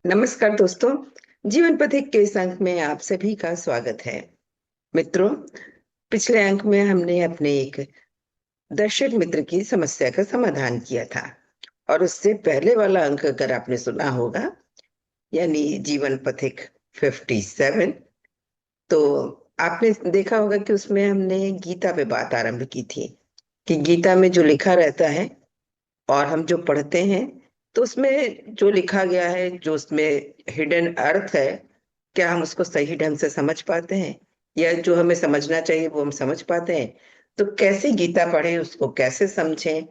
नमस्कार दोस्तों। जीवन पथिक के इस अंक में आप सभी का स्वागत है। मित्रों, पिछले अंक में हमने अपने एक दर्शक मित्र की समस्या का समाधान किया था और उससे पहले वाला अंक अगर आपने सुना होगा, यानी जीवन पथिक 57, तो आपने देखा होगा कि उसमें हमने गीता पे बात आरंभ की थी कि गीता में जो लिखा रहता है और हम जो पढ़ते हैं, तो उसमें जो लिखा गया है, जो उसमें हिडन अर्थ है, क्या हम उसको सही ढंग से समझ पाते हैं या जो हमें समझना चाहिए वो हम समझ पाते हैं। तो कैसे गीता पढ़ें, उसको कैसे समझें,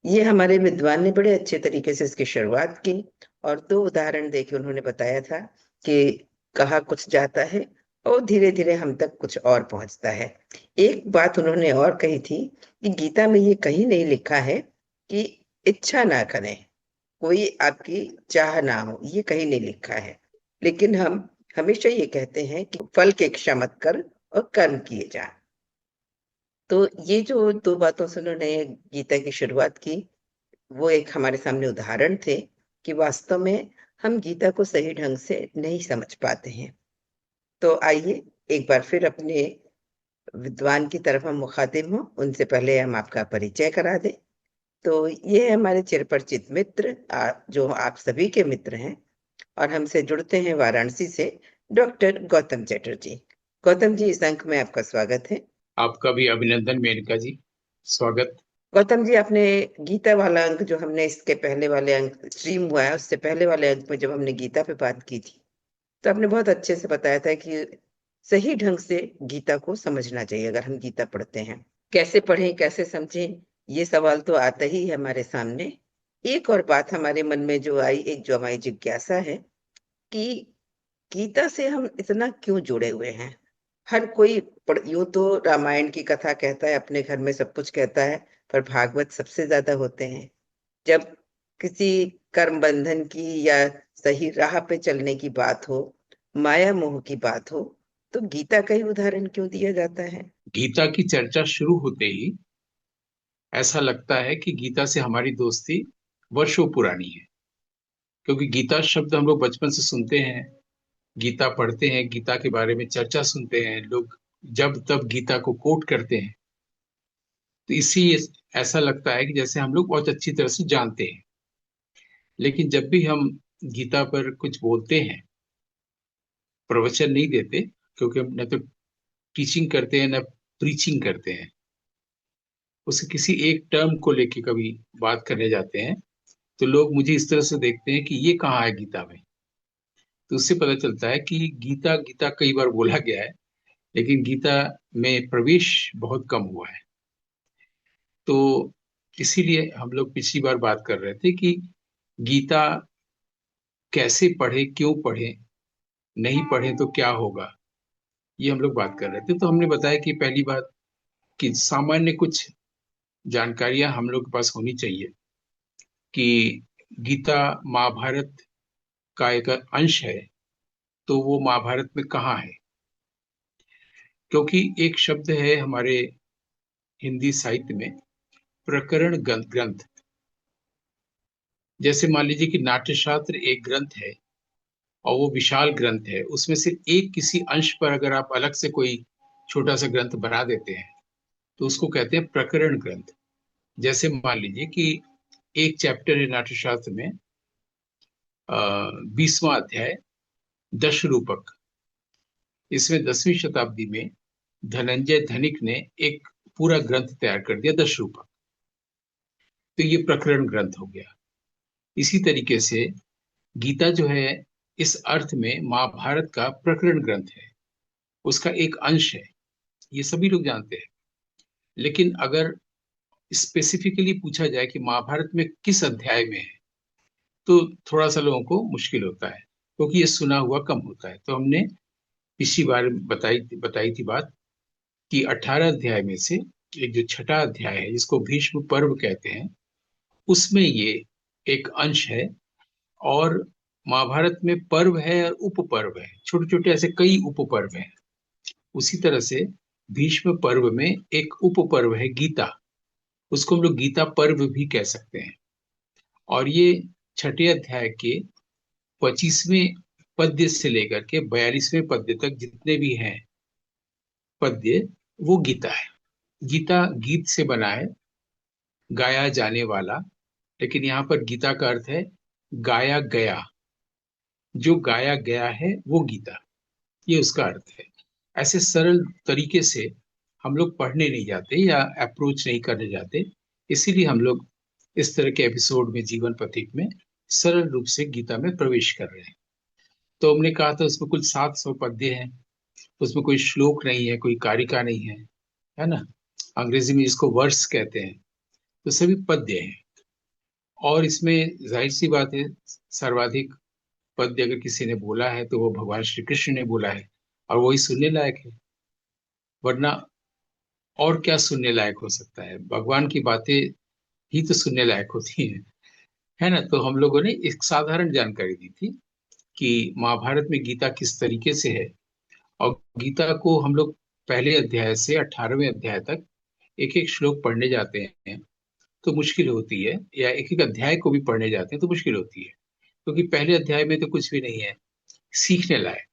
ये हमारे विद्वान ने बड़े अच्छे तरीके से इसकी शुरुआत की और दो उदाहरण देके उन्होंने बताया था कि कहा कुछ जाता है और धीरे धीरे हम तक कुछ और पहुंचता है। एक बात उन्होंने और कही थी कि गीता में ये कहीं नहीं लिखा है कि इच्छा ना करें, कोई आपकी चाह ना हो, ये कहीं नहीं लिखा है। लेकिन हम हमेशा ये कहते हैं कि फल की इच्छा मत कर और कर्म किए जा। तो ये जो दो बातों से उन्होंने गीता की शुरुआत की, वो एक हमारे सामने उदाहरण थे कि वास्तव में हम गीता को सही ढंग से नहीं समझ पाते हैं। तो आइए एक बार फिर अपने विद्वान की तरफ हम मुखातिब हों, उनसे पहले हम आपका परिचय करा दें। तो ये है हमारे चिरपरिचित मित्र, जो आप सभी के मित्र हैं और हमसे जुड़ते हैं वाराणसी से, डॉक्टर गौतम चटर्जी। गौतम जी, इस अंक में आपका स्वागत है। आपका भी अभिनंदन मेनका जी। स्वागत। गौतम जी, आपने गीता वाला अंक, जो हमने इसके पहले वाले अंक स्ट्रीम हुआ है, उससे पहले वाले अंक में जब हमने गीता पे बात की थी, तो आपने बहुत अच्छे से बताया था कि सही ढंग से गीता को समझना चाहिए अगर हम गीता पढ़ते हैं। कैसे पढ़ें, कैसे समझें, ये सवाल तो आता ही है हमारे सामने। एक और बात हमारे मन में जो आई, एक जो हमारी जिज्ञासा है कि गीता से हम इतना क्यों जुड़े हुए हैं। हर कोई यूं तो रामायण की कथा कहता है, अपने घर में सब कुछ कहता है, पर भागवत सबसे ज्यादा होते हैं। जब किसी कर्म बंधन की या सही राह पे चलने की बात हो, माया मोह की बात हो, तो गीता का ही उदाहरण क्यों दिया जाता है। गीता की चर्चा शुरू होते ही ऐसा लगता है कि गीता से हमारी दोस्ती वर्षों पुरानी है, क्योंकि गीता शब्द हम लोग बचपन से सुनते हैं, गीता पढ़ते हैं, गीता के बारे में चर्चा सुनते हैं, लोग जब तब गीता को कोट करते हैं। तो इसी ऐसा लगता है कि जैसे हम लोग बहुत अच्छी तरह से जानते हैं। लेकिन जब भी हम गीता पर कुछ बोलते हैं, प्रवचन नहीं देते, क्योंकि हम न तो टीचिंग करते हैं न प्रीचिंग करते हैं, उसे किसी एक टर्म को लेके कभी बात करने जाते हैं, तो लोग मुझे इस तरह से देखते हैं कि ये कहाँ है गीता में। तो उससे पता चलता है कि गीता गीता कई बार बोला गया है, लेकिन गीता में प्रवेश बहुत कम हुआ है। तो इसीलिए हम लोग पिछली बार बात कर रहे थे कि गीता कैसे पढ़े, क्यों पढ़े, नहीं पढ़े तो क्या होगा, ये हम लोग बात कर रहे थे। तो हमने बताया कि पहली बात कि सामान्य कुछ जानकारियां हम लोग के पास होनी चाहिए कि गीता महाभारत का एक अंश है, तो वो महाभारत में कहाँ है। क्योंकि एक शब्द है हमारे हिंदी साहित्य में, प्रकरण ग्रंथ। जैसे मान लीजिए कि नाट्यशास्त्र एक ग्रंथ है और वो विशाल ग्रंथ है, उसमें से एक किसी अंश पर अगर आप अलग से कोई छोटा सा ग्रंथ बना देते हैं, तो उसको कहते हैं प्रकरण ग्रंथ। जैसे मान लीजिए कि एक चैप्टर है नाट्यशास्त्र में, 20वां अध्याय, दश रूपक। इसमें 10वीं शताब्दी में धनंजय धनिक ने एक पूरा ग्रंथ तैयार कर दिया, दश रूपक। तो ये प्रकरण ग्रंथ हो गया। इसी तरीके से गीता जो है, इस अर्थ में महाभारत का प्रकरण ग्रंथ है, उसका एक अंश है, ये सभी लोग जानते हैं। लेकिन अगर स्पेसिफिकली पूछा जाए कि महाभारत में किस अध्याय में है, तो थोड़ा सा लोगों को मुश्किल होता है, क्योंकि ये सुना हुआ कम होता है। तो हमने पिछली बार बताई बताई थी बात कि 18 अध्याय में से एक जो छठा अध्याय है, जिसको भीष्म पर्व कहते हैं, उसमें ये एक अंश है। और महाभारत में पर्व है और उपपर्व है, छोटे छोटे ऐसे कई उपपर्व हैं। उसी तरह से भीष्म पर्व में एक उपपर्व है गीता, उसको हम लोग गीता पर्व भी कह सकते हैं। और ये छठे अध्याय के 25वें पद्य से लेकर के 42वें पद्य तक जितने भी हैं पद्य, वो गीता है। गीता गीत से बना है, गाया जाने वाला। लेकिन यहाँ पर गीता का अर्थ है गाया गया। जो गाया गया है वो गीता, ये उसका अर्थ है। ऐसे सरल तरीके से हम लोग पढ़ने नहीं जाते या अप्रोच नहीं करने जाते। इसीलिए हम लोग इस तरह के एपिसोड में, जीवन पथिक में, सरल रूप से गीता में प्रवेश कर रहे हैं। तो हमने कहा था उसमें कुल 700 पद्य हैं। उसमें कोई श्लोक नहीं है, कोई कारिका नहीं है ना। अंग्रेजी में इसको वर्स कहते हैं। तो सभी पद्य हैं। और इसमें जाहिर सी बात है, सर्वाधिक पद्य अगर किसी ने बोला है तो वो भगवान श्री कृष्ण ने बोला है, और वही सुनने लायक है। वरना और क्या सुनने लायक हो सकता है? भगवान की बातें ही तो सुनने लायक होती हैं, है ना। तो हम लोगों ने एक साधारण जानकारी दी थी कि महाभारत में गीता किस तरीके से है। और गीता को हम लोग पहले अध्याय से 18वें अध्याय तक एक एक श्लोक पढ़ने जाते हैं तो मुश्किल होती है, या एक एक अध्याय को भी पढ़ने जाते हैं तो मुश्किल होती है, क्योंकि पहले अध्याय में तो कुछ भी नहीं है सीखने लायक।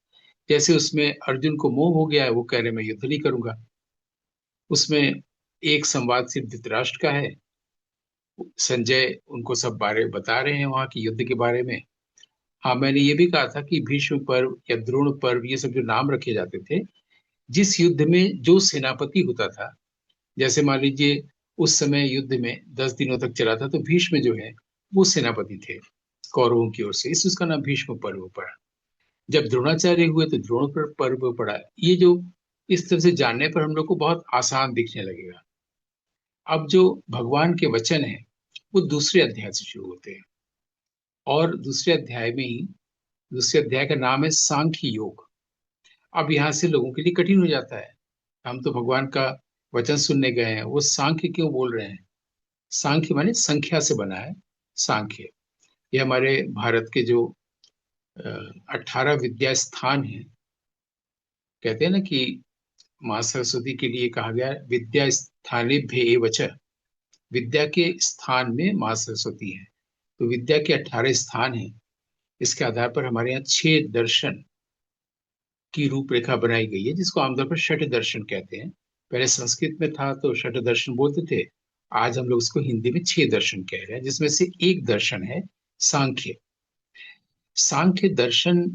जैसे उसमें अर्जुन को मोह हो गया है, वो कह रहे मैं युद्ध नहीं करूंगा। उसमें एक संवाद सिर्फ धृतराष्ट्र का है। संजय उनको सब बारे बता रहे हैं वहां की युद्ध के बारे में। हाँ, मैंने ये भी कहा था कि भीष्म पर्व या द्रोण पर्व, ये सब जो नाम रखे जाते थे, जिस युद्ध में जो सेनापति होता था, जैसे मान लीजिए उस समय युद्ध में 10 दिनों तक चला था, तो भीष्म जो है वो सेनापति थे कौरवों की ओर से, इस उसका नाम भीष्म पर्व पड़ा। जब द्रोणाचार्य हुए तो द्रोण पर्व पड़ा। ये जो इस तरह से जानने पर हम लोग को बहुत आसान दिखने लगेगा। अब जो भगवान के वचन है वो दूसरे अध्याय से शुरू होते हैं, और दूसरे अध्याय में ही, दूसरे अध्याय का नाम है सांख्य योग। अब यहाँ से लोगों के लिए कठिन हो जाता है। हम तो भगवान का वचन सुनने गए हैं, वो सांख्य क्यों बोल रहे हैं? सांख्य माने संख्या से बना है। सांख्य ये हमारे भारत के जो 18 विद्या स्थान है, कहते हैं ना कि माँ सरस्वती के लिए कहा गया विद्या स्थानेभ्य एव च। विद्या के स्थान में माँ सरस्वती है। तो विद्या के 18 स्थान हैं। इसके आधार पर हमारे यहाँ 6 दर्शन की रूपरेखा बनाई गई है, जिसको आमतौर पर छठ दर्शन कहते हैं। पहले संस्कृत में था तो छठ दर्शन बोलते थे। आज हम लोग उसको हिंदी में 6 दर्शन कह रहे हैं, जिसमें से एक दर्शन है सांख्य। सांख्य दर्शन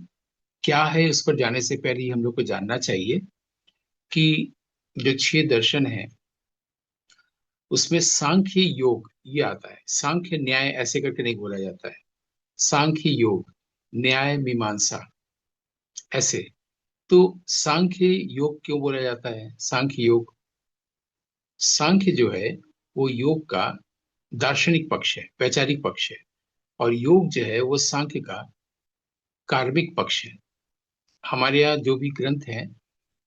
क्या है, उस पर जाने से पहले ही हम लोग को जानना चाहिए कि जो 6 दर्शन है उसमें सांख्य योग ये आता है। सांख्य न्याय ऐसे करके नहीं बोला जाता है। सांख्य योग, न्याय मीमांसा, ऐसे। तो सांख्य योग क्यों बोला जाता है? सांख्य योग, सांख्य जो है वो योग का दार्शनिक पक्ष है, वैचारिक पक्ष है। और योग जो है वो सांख्य का कार्मिक पक्ष है। हमारे यहाँ जो भी ग्रंथ हैं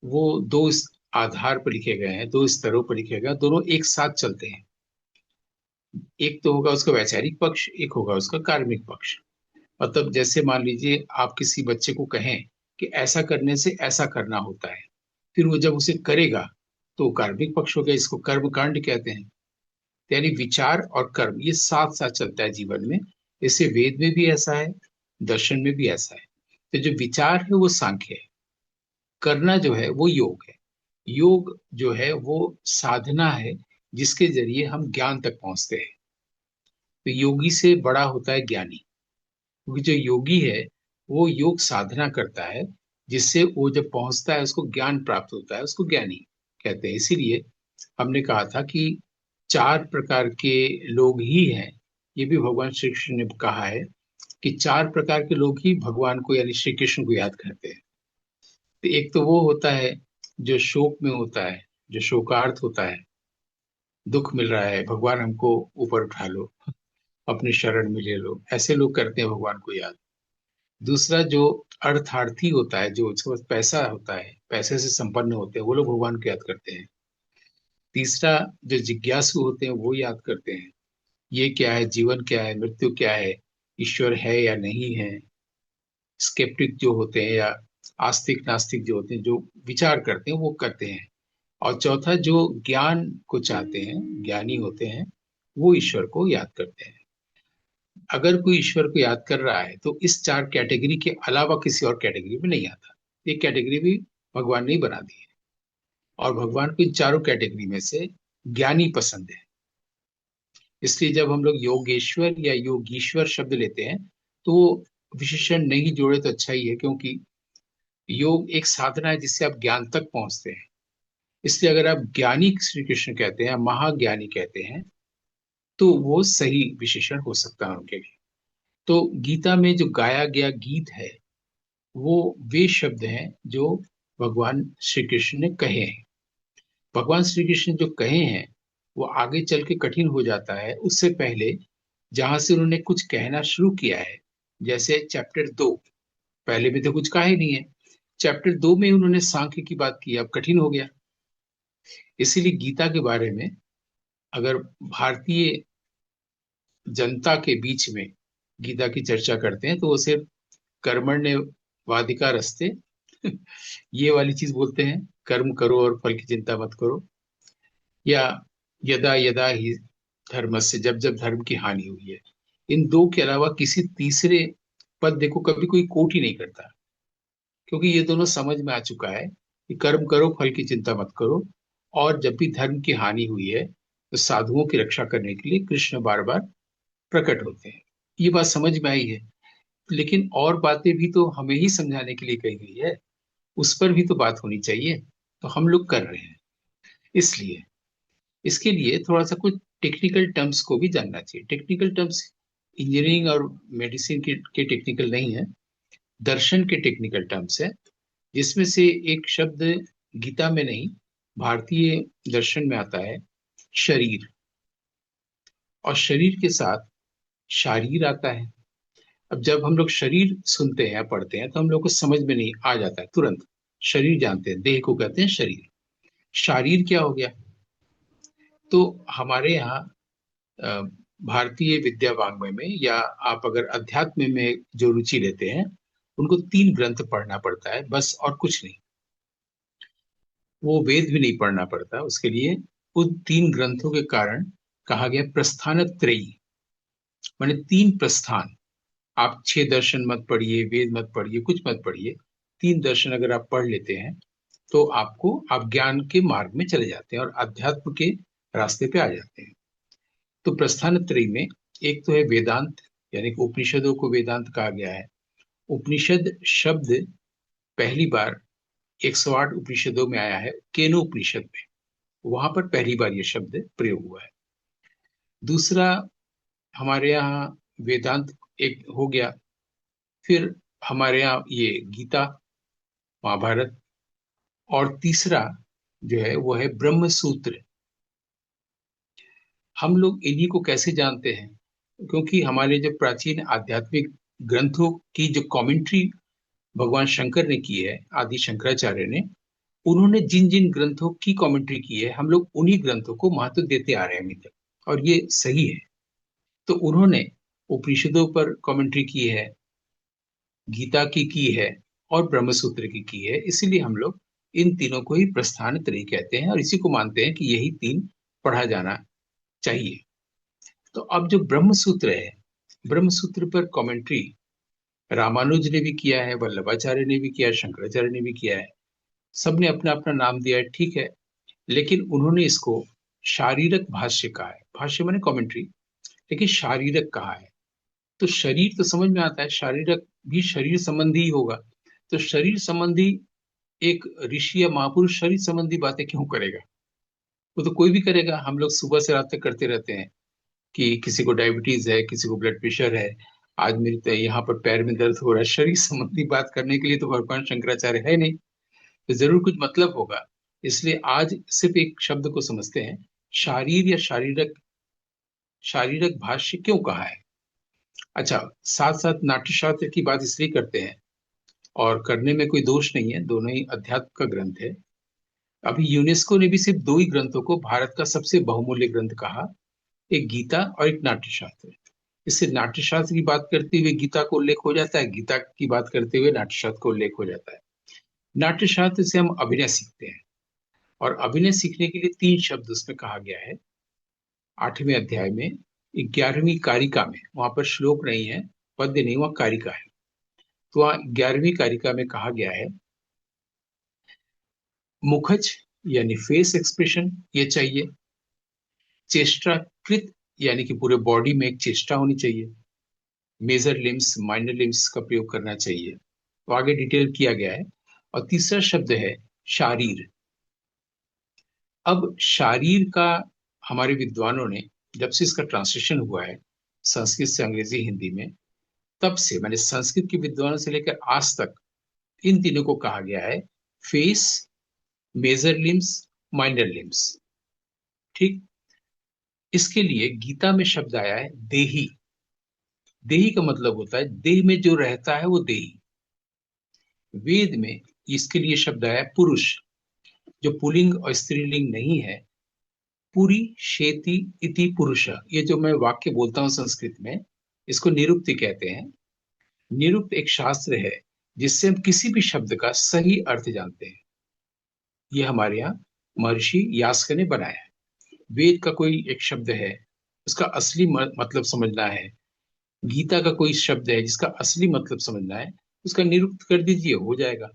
वो दो आधार पर लिखे गए हैं, दो स्तरों पर लिखे गए हैं, दोनों एक साथ चलते हैं। एक तो होगा उसका वैचारिक पक्ष, एक होगा उसका कार्मिक पक्ष। मतलब जैसे मान लीजिए आप किसी बच्चे को कहें कि ऐसा करने से ऐसा करना होता है, फिर वो जब उसे करेगा तो कार्मिक पक्ष हो गया, इसको कर्म कांड कहते हैं। यानी विचार और कर्म ये साथ साथ चलता है जीवन में। इससे वेद में भी ऐसा है, दर्शन में भी ऐसा है। तो जो विचार है वो सांख्य है, करना जो है वो योग है। योग जो है वो साधना है जिसके जरिए हम ज्ञान तक पहुंचते हैं। तो योगी से बड़ा होता है ज्ञानी, क्योंकि जो योगी है वो योग साधना करता है, जिससे वो जब पहुंचता है उसको ज्ञान प्राप्त होता है, उसको ज्ञानी कहते हैं। इसीलिए हमने कहा था कि 4 प्रकार के लोग ही हैं। ये भी भगवान श्री कृष्ण ने कहा है कि 4 प्रकार के लोग ही भगवान को यानी श्री कृष्ण को याद करते हैं। तो एक तो वो होता है जो शोक में होता है, जो शोकार्त होता है, दुख मिल रहा है, भगवान हमको ऊपर उठा लो, अपनी शरण में ले लो, ऐसे लोग करते हैं भगवान को याद। दूसरा जो अर्थार्थी होता है, जो उसके पास पैसा होता है, पैसे से संपन्न होते हैं, वो लोग भगवान को याद करते हैं। तीसरा जो जिज्ञासु होते हैं वो याद करते हैं, ये क्या है, जीवन क्या है, मृत्यु क्या है, ईश्वर है या नहीं है। स्केप्टिक जो होते हैं या आस्तिक नास्तिक जो होते हैं, जो विचार करते हैं वो करते हैं। और चौथा जो ज्ञान को चाहते हैं, ज्ञानी होते हैं, वो ईश्वर को याद करते हैं। अगर कोई ईश्वर को याद कर रहा है तो इस चार कैटेगरी के अलावा किसी और कैटेगरी में नहीं आता। ये कैटेगरी भी भगवान ने ही बना दी है, और भगवान को इन चारों कैटेगरी में से ज्ञानी पसंद है। इसलिए जब हम लोग योगेश्वर या योगीश्वर शब्द लेते हैं तो विशेषण नहीं जोड़े तो अच्छा ही है, क्योंकि योग एक साधना है जिससे आप ज्ञान तक पहुंचते हैं। इसलिए अगर आप ज्ञानी श्री कृष्ण कहते हैं, महाज्ञानी कहते हैं, तो वो सही विशेषण हो सकता है उनके लिए। तो गीता में जो गाया गया गीत है वो वे शब्द हैं जो भगवान श्री कृष्ण ने कहे हैं। भगवान श्री कृष्ण जो कहे हैं वो आगे चल के कठिन हो जाता है उससे पहले, जहां से उन्होंने कुछ कहना शुरू किया है। जैसे चैप्टर 2, पहले में तो कुछ कहा ही नहीं है। चैप्टर 2 में उन्होंने सांख्य की बात की, अब कठिन हो गया। इसीलिए गीता के बारे में अगर भारतीय जनता के बीच में गीता की चर्चा करते हैं तो वो सिर्फ कर्मण्य वादिका रस्ते ये वाली चीज बोलते हैं, कर्म करो और फल की चिंता मत करो, या यदा यदा ही धर्म से, जब जब धर्म की हानि हुई है। इन दो के अलावा किसी तीसरे पद देखो कभी कोई कोट ही नहीं करता, क्योंकि ये दोनों समझ में आ चुका है कि कर्म करो फल की चिंता मत करो। और जब भी धर्म की हानि हुई है तो साधुओं की रक्षा करने के लिए कृष्ण बार बार प्रकट होते हैं। ये बात समझ में आई है। लेकिन और बातें भी तो हमें ही समझाने के लिए कही गई है, उस पर भी तो बात होनी चाहिए। तो हम लोग कर रहे हैं। इसलिए इसके लिए थोड़ा सा कुछ टेक्निकल टर्म्स को भी जानना चाहिए। टेक्निकल टर्म्स इंजीनियरिंग और मेडिसिन के टेक्निकल नहीं है, दर्शन के टेक्निकल टर्म्स है, जिसमें से एक शब्द गीता में नहीं, भारतीय दर्शन में आता है, शरीर। और शरीर के साथ शारीर आता है। अब जब हम लोग शरीर सुनते हैं पढ़ते हैं तो हम लोग को समझ में नहीं आ जाता है तुरंत। शरीर जानते हैं, देह को कहते हैं शरीर। शारीर क्या हो गया? तो हमारे यहाँ अ, भारतीय विद्या वाङ्मय में, या आप अगर अध्यात्म में जो रुचि लेते हैं, उनको 3 ग्रंथ पढ़ना पड़ता है बस, और कुछ नहीं। वो वेद भी नहीं पढ़ना पड़ता उसके लिए। उन 3 ग्रंथों के कारण कहा गया प्रस्थान त्रयी, माने 3 प्रस्थान। आप 6 दर्शन मत पढ़िए, वेद मत पढ़िए, कुछ मत पढ़िए। 3 दर्शन अगर आप पढ़ लेते हैं तो आप ज्ञान के मार्ग में चले जाते हैं और अध्यात्म के रास्ते पे आ जाते हैं। तो प्रस्थान त्रयी में एक तो है वेदांत, यानी कि उपनिषदों को वेदांत कहा गया है। उपनिषद शब्द पहली बार 108 उपनिषदों में आया है, केनो उपनिषद में, वहां पर पहली बार यह शब्द प्रयोग हुआ है। दूसरा, हमारे यहाँ वेदांत एक हो गया। फिर हमारे यहाँ ये गीता, महाभारत। और तीसरा जो है वो है ब्रह्म सूत्र। हम लोग इन्हीं को कैसे जानते हैं? क्योंकि हमारे जो प्राचीन आध्यात्मिक ग्रंथों की जो कमेंट्री भगवान शंकर ने की है, आदि शंकराचार्य ने, उन्होंने जिन जिन ग्रंथों की कमेंट्री की है, हम लोग उन्हीं ग्रंथों को महत्व देते आ रहे हैं अभी तक, और ये सही है। तो उन्होंने उपनिषदों पर कमेंट्री की है, गीता की है, और ब्रह्मसूत्र की है। इसीलिए हम लोग इन तीनों को ही प्रस्थान त्रयी कहते हैं और इसी को मानते हैं कि यही 3 पढ़ा जाना चाहिए। तो अब जो ब्रह्मसूत्र है, ब्रह्मसूत्र पर कमेंट्री रामानुज ने भी किया है, वल्लभाचार्य ने भी किया है, शंकराचार्य ने भी किया है। सबने अपना अपना नाम दिया है, ठीक है। लेकिन उन्होंने इसको शारीरक भाष्य कहा है। भाष्य माने कमेंट्री, लेकिन शारीरक कहा है। तो शरीर तो समझ में आता है, शारीरक भी शरीर संबंधी ही होगा। तो शरीर संबंधी एक ऋषि या महापुरुष शरीर संबंधी बातें क्यों करेगा? वो तो कोई भी करेगा। हम लोग सुबह से रात तक करते रहते हैं कि किसी को डायबिटीज है, किसी को ब्लड प्रेशर है, आज मेरी तो यहाँ पर पैर में दर्द हो रहा है। शरीर संबंधी बात करने के लिए तो भगवान शंकराचार्य है नहीं, तो जरूर कुछ मतलब होगा। इसलिए आज सिर्फ एक शब्द को समझते हैं, शारीर या शारीरक। शारीरक भाष्य क्यों कहा है? अच्छा, साथ साथ नाट्यशास्त्र की बात इसलिए करते हैं, और करने में कोई दोष नहीं है, दोनों ही अध्यात्म का ग्रंथ है। अभी यूनेस्को ने भी सिर्फ 2 ही ग्रंथों को भारत का सबसे बहुमूल्य ग्रंथ कहा, एक गीता और एक नाट्यशास्त्र। इससे नाट्यशास्त्र की बात करते हुए गीता को उल्लेख हो जाता है, गीता की बाता करते हुए नाट्यशास्त्र को उल्लेख हो जाता है। नाट्यशास्त्र से हम अभिनय सीखते हैं, और अभिनय सीखने के लिए 3 शब्द उसमें कहा गया है 8वें अध्याय में। 11वीं कारिका में, वहां पर श्लोक नहीं है, पद्य नहीं, वहां कारिका है। तो वहां 11वीं कारिका में कहा गया है, मुखज यानी फेस एक्सप्रेशन ये चाहिए, चेष्टाकृत यानी कि पूरे बॉडी में एक चेष्टा होनी चाहिए, मेजर लिम्स माइनर लिम्स का प्रयोग करना चाहिए। तो आगे डिटेल किया गया है। और तीसरा शब्द है शारीर। अब शारीर का हमारे विद्वानों ने, जब से इसका ट्रांसलेशन हुआ है संस्कृत से अंग्रेजी हिंदी में, तब से मैंने संस्कृत के विद्वानों से लेकर आज तक इन तीनों को कहा गया है face, major limbs, minor limbs. ठीक। इसके लिए गीता में शब्द आया है देही। देही का मतलब होता है देह में जो रहता है वो देही। वेद में इसके लिए शब्द आया है पुरुष, जो पुल्लिंग और स्त्रीलिंग नहीं है। पुरी शेति इति पुरुष, ये जो मैं वाक्य बोलता हूं संस्कृत में, इसको निरुक्ति कहते हैं। निरुक्त एक शास्त्र है जिससे हम किसी भी शब्द का सही अर्थ जानते हैं। ये हमारे यहाँ महर्षि यास्क ने बनाया है। वेद का कोई एक शब्द है, उसका असली मतलब समझना है, गीता का कोई शब्द है जिसका असली मतलब समझना है, उसका निरुक्त कर दीजिए, हो जाएगा।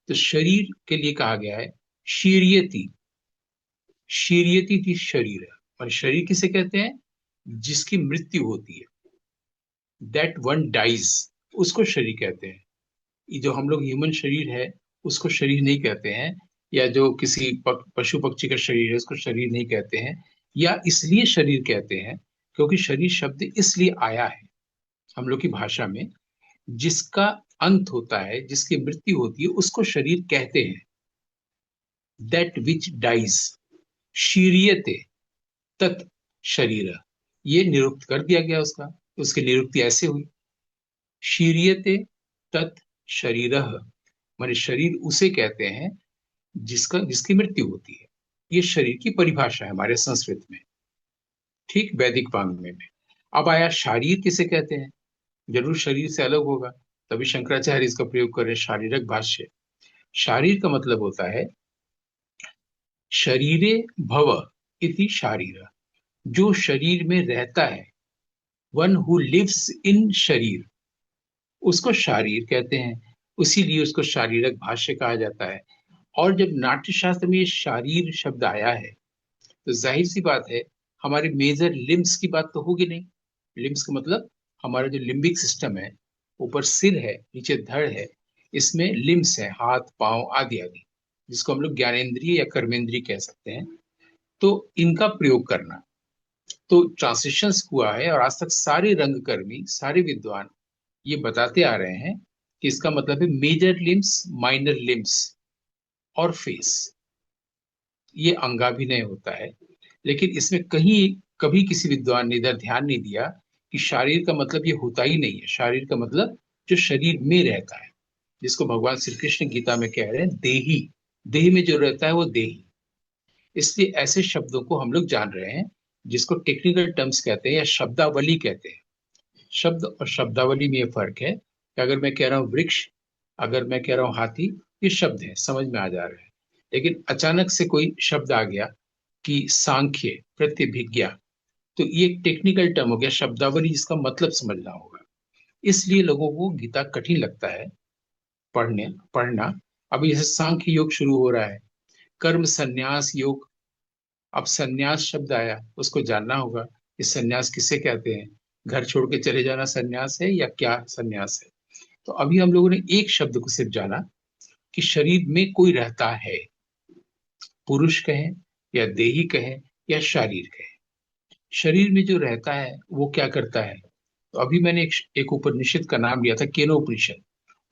तो शरीर के लिए कहा गया है शीर्यति। शीर्यति थी शरीर, और शरीर किसे कहते हैं? जिसकी मृत्यु होती है, दैट वन डाइज, उसको शरीर कहते हैं। ये जो हम लोग ह्यूमन शरीर है उसको शरीर नहीं कहते हैं, या जो किसी पशु पक्षी का शरीर है उसको शरीर नहीं कहते हैं। या इसलिए शरीर कहते हैं क्योंकि शरीर शब्द इसलिए आया है हम लोग की भाषा में, जिसका अंत होता है, जिसकी मृत्यु होती है, उसको शरीर कहते हैं। दैट विच डाइज शीर्यते तत् शरीर, ये निरुक्त कर दिया गया उसका। उसकी निरुक्ति ऐसे हुई, शीर्यते तत् शरीर, माने शरीर उसे कहते हैं जिसकी मृत्यु होती है। ये शरीर की परिभाषा है हमारे संस्कृत में। ठीक, वैदिक वाङ्मय में। अब आया शारीर किसे कहते हैं? जरूर शरीर से अलग होगा, तभी शंकराचार्य इसका प्रयोग कर रहे हैं, शारीरक भाष्य। शारीर का मतलब होता है शरीरे भव इति शारीर, जो शरीर में रहता है, वन हु लिव्स इन शरीर, उसको शारीर कहते हैं। उसीलिए उसको शारीरक भाष्य कहा जाता है। और जब नाट्य शास्त्र में ये शारीर शब्द आया है, तो जाहिर सी बात है हमारे मेजर लिम्स की बात तो होगी नहीं। लिम्स का मतलब हमारा जो लिम्बिक सिस्टम है, ऊपर सिर है, नीचे धड़ है, इसमें लिम्स है, हाथ पांव आदि आदि, जिसको हम लोग ज्ञानेंद्रिय या कर्मेंद्रिय कह सकते हैं। तो इनका प्रयोग करना, तो ट्रांसलेशन हुआ है, और आज तक सारे रंगकर्मी, सारे विद्वान ये बताते आ रहे हैं कि इसका मतलब है मेजर लिम्स, माइनर लिम्स और फेस। ये अंगाभिनय होता है। लेकिन इसमें कहीं कभी किसी विद्वान ने इधर ध्यान नहीं दिया कि शारीर का मतलब ये होता ही नहीं है। शारीर का मतलब जो शरीर में रहता है, जिसको भगवान श्री कृष्ण गीता में कह रहे हैं देही। देह में जो रहता है वो देही। इसलिए ऐसे शब्दों को हम लोग जान रहे हैं जिसको टेक्निकल टर्म्स कहते हैं या शब्दावली कहते हैं। शब्द और शब्दावली में ये फर्क है कि अगर मैं कह रहा हूँ वृक्ष, अगर मैं कह रहा हूँ हाथी, ये शब्द है, समझ में आ जा रहे हैं। लेकिन अचानक से कोई शब्द आ गया कि सांख्य, प्रत्यभिज्ञा, तो ये एक टेक्निकल टर्म हो गया, शब्दावली, जिसका मतलब समझना होगा। इसलिए लोगों को गीता कठिन लगता है पढ़ना। अभी जैसे सांख्य योग शुरू हो रहा है, कर्म संन्यास योग। अब संन्यास शब्द आया, उसको जानना होगा कि संन्यास किसे कहते हैं। घर छोड़ के चले जाना संन्यास है या क्या संन्यास है? तो अभी हम लोगों ने एक शब्द को सिर्फ जाना कि शरीर में कोई रहता है, पुरुष कहें या देही कहें या शारीर कहें। शरीर में जो रहता है वो क्या करता है? तो अभी मैंने एक उपनिषद का नाम लिया था, केनोपनिषद।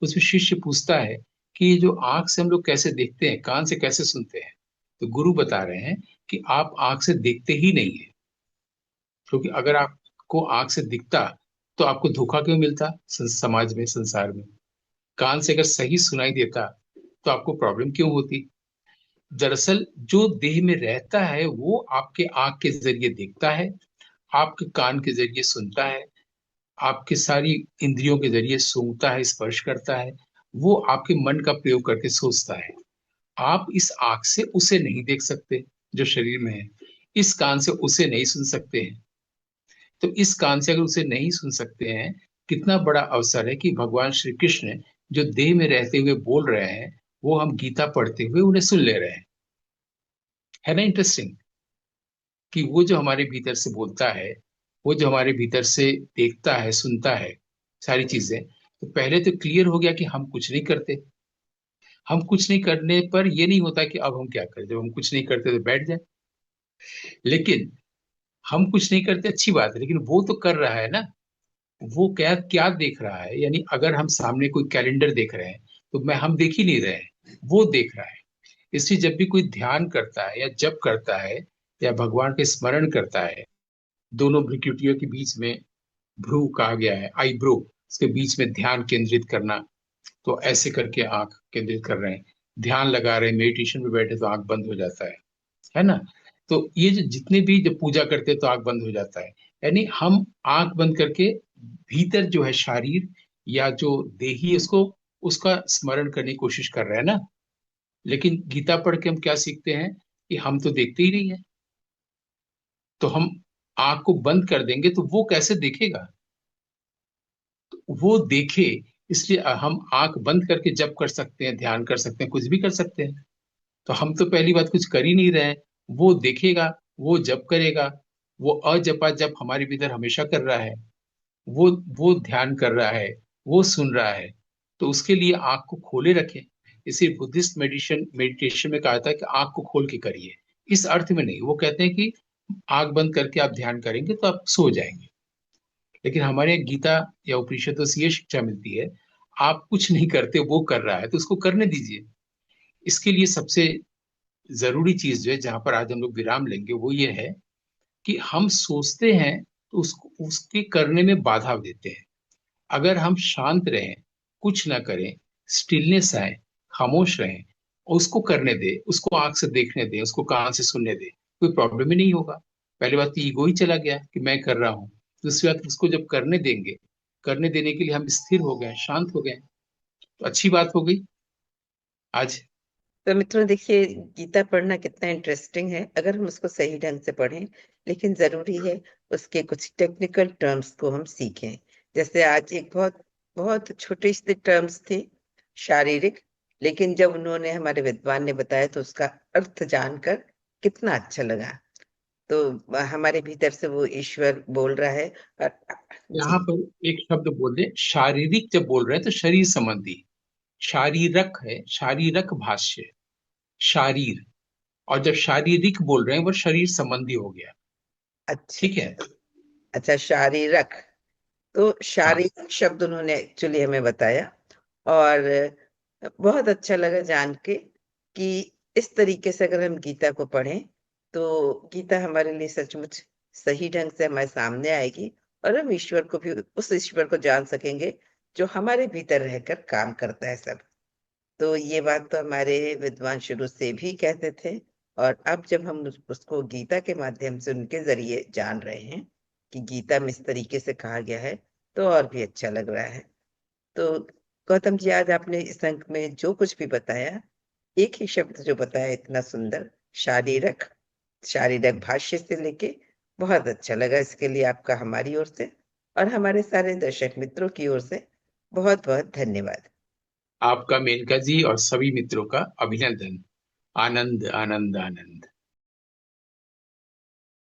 उसमें शिष्य पूछता है कि ये जो आंख से हम लोग कैसे देखते हैं, कान से कैसे सुनते हैं? तो गुरु बता रहे हैं कि आप आंख से देखते ही नहीं है, क्योंकि अगर आपको आंख से दिखता तो आपको धोखा क्यों मिलता समाज में, संसार में? कान से अगर सही सुनाई देता तो आपको प्रॉब्लम क्यों होती? दरअसल जो देह में रहता है वो आपके आंख के जरिए देखता है, आपके कान के जरिए सुनता है, आपके सारी इंद्रियों के जरिए सूंघता है, स्पर्श करता है, वो आपके मन का प्रयोग करके सोचता है। आप इस आंख से उसे नहीं देख सकते जो शरीर में है, इस कान से उसे नहीं सुन सकते हैं। तो इस कान से अगर उसे नहीं सुन सकते हैं, कितना बड़ा अवसर है कि भगवान श्री कृष्ण जो देह में रहते हुए बोल रहे हैं, वो हम गीता पढ़ते हुए उन्हें सुन ले रहे हैं। है ना इंटरेस्टिंग कि वो जो हमारे भीतर से बोलता है, वो जो हमारे भीतर से देखता है, सुनता है सारी चीजें, तो पहले तो क्लियर हो गया कि हम कुछ नहीं करते। हम कुछ नहीं करने पर ये नहीं होता कि अब हम क्या करें, जब हम कुछ नहीं करते तो बैठ जाए। लेकिन हम कुछ नहीं करते अच्छी बात है, लेकिन वो तो कर रहा है ना। वो क्या क्या देख रहा है, यानी अगर हम सामने कोई कैलेंडर देख रहे हैं, तो मैं हम देख ही नहीं रहे हैं, वो देख रहा है। इसलिए जब भी कोई ध्यान करता है या जप करता है या भगवान के स्मरण करता है, दोनों भ्रिकुटियों के बीच में, भ्रू कहा गया है, आईब्रो, उसके बीच में ध्यान केंद्रित करना। तो ऐसे करके आंख केंद्रित कर रहे हैं, ध्यान लगा रहे हैं, मेडिटेशन में बैठे तो आंख बंद हो जाता है ना। तो ये जो जितने भी जब पूजा करते हैं तो आंख बंद हो जाता है, यानी हम आंख बंद करके भीतर जो है शरीर या जो देही है, उसको, उसका स्मरण करने की कोशिश कर रहे हैं ना। लेकिन गीता पढ़ के हम क्या सीखते हैं कि हम तो देखते ही नहीं है। तो हम आंख को बंद कर देंगे तो वो कैसे देखेगा। वो देखे, इसलिए हम आंख बंद करके जप कर सकते हैं, ध्यान कर सकते हैं, कुछ भी कर सकते हैं। तो हम तो पहली बात कुछ कर ही नहीं रहे हैं। वो देखेगा, वो जप करेगा, वो अजपा जप हमारे भीतर हमेशा कर रहा है। वो ध्यान कर रहा है, वो सुन रहा है। तो उसके लिए आंख को खोले रखें। इसे बुद्धिस्ट मेडिटेशन मेडिटेशन में कहा था कि आंख को खोल के करिए। इस अर्थ में नहीं, वो कहते हैं कि आंख बंद करके आप ध्यान करेंगे तो आप सो जाएंगे। लेकिन हमारे यहाँ गीता या उपनिषदों से ये शिक्षा मिलती है, आप कुछ नहीं करते, वो कर रहा है तो उसको करने दीजिए। इसके लिए सबसे जरूरी चीज जो है, जहां पर आज हम लोग विराम लेंगे, वो ये है कि हम सोचते हैं तो उसको उसके करने में बाधा देते हैं। अगर हम शांत रहें, कुछ ना करें, स्टिलनेस आए, खामोश रहें, और उसको करने दे, उसको आंख से देखने दें, उसको कान से सुनने दें, कोई प्रॉब्लम ही नहीं होगा। पहली बात तो ईगो ही चला गया कि मैं कर रहा हूँ। दूसरी बात, उसको जब करने देंगे, करने देने के लिए हम स्थिर हो गए, शांत हो गए, तो अच्छी बात हो गई आज। तो मित्रों देखिए, गीता पढ़ना कितना इंटरेस्टिंग है अगर हम उसको सही ढंग से पढ़ें। लेकिन जरूरी है उसके कुछ टेक्निकल टर्म्स को हम सीखें। जैसे आज एक बहुत बहुत छोटे से टर्म्स थे, शारीरिक। लेकिन जब उन्होंने, हमारे विद्वान ने बताया, तो उसका अर्थ जानकर कितना अच्छा लगा। तो हमारे भीतर से वो ईश्वर बोल रहा है। और यहाँ जी, पर एक शब्द बोल दे, शारीरिक जब बोल रहे हैं तो शरीर संबंधी, शारीरक है, शारीरक भाष्य, शारीर। और जब शारीरिक बोल रहे हैं वो शरीर संबंधी हो गया। अच्छा ठीक अच्छा। है। अच्छा, शारीरक। तो हाँ। शारीरिक शब्द उन्होंने एक्चुअली हमें बताया। और बहुत अच्छा लगा जान के कि इस तरीके से अगर हम गीता को पढ़ें, तो गीता हमारे लिए सचमुच सही ढंग से हमारे सामने आएगी। और हम ईश्वर को भी, उस ईश्वर को जान सकेंगे जो हमारे भीतर रहकर काम करता है सब। तो ये बात तो हमारे विद्वान शुरू से भी कहते थे। और अब जब हम उसको गीता के माध्यम से उनके जरिए जान रहे हैं कि गीता में इस तरीके से कहा गया है, तो और भी अच्छा लग रहा है। तो गौतम जी, आज आपने इस अंक में जो कुछ भी बताया, एक ही शब्द जो बताया इतना सुंदर, शारीरक, शारीरक भाष्य से लेके, बहुत अच्छा लगा। इसके लिए आपका हमारी ओर से और हमारे सारे दर्शक मित्रों की ओर से बहुत बहुत धन्यवाद। आपका, मेनका जी और सभी मित्रों का अभिनंदन। आनंद आनंद आनंद।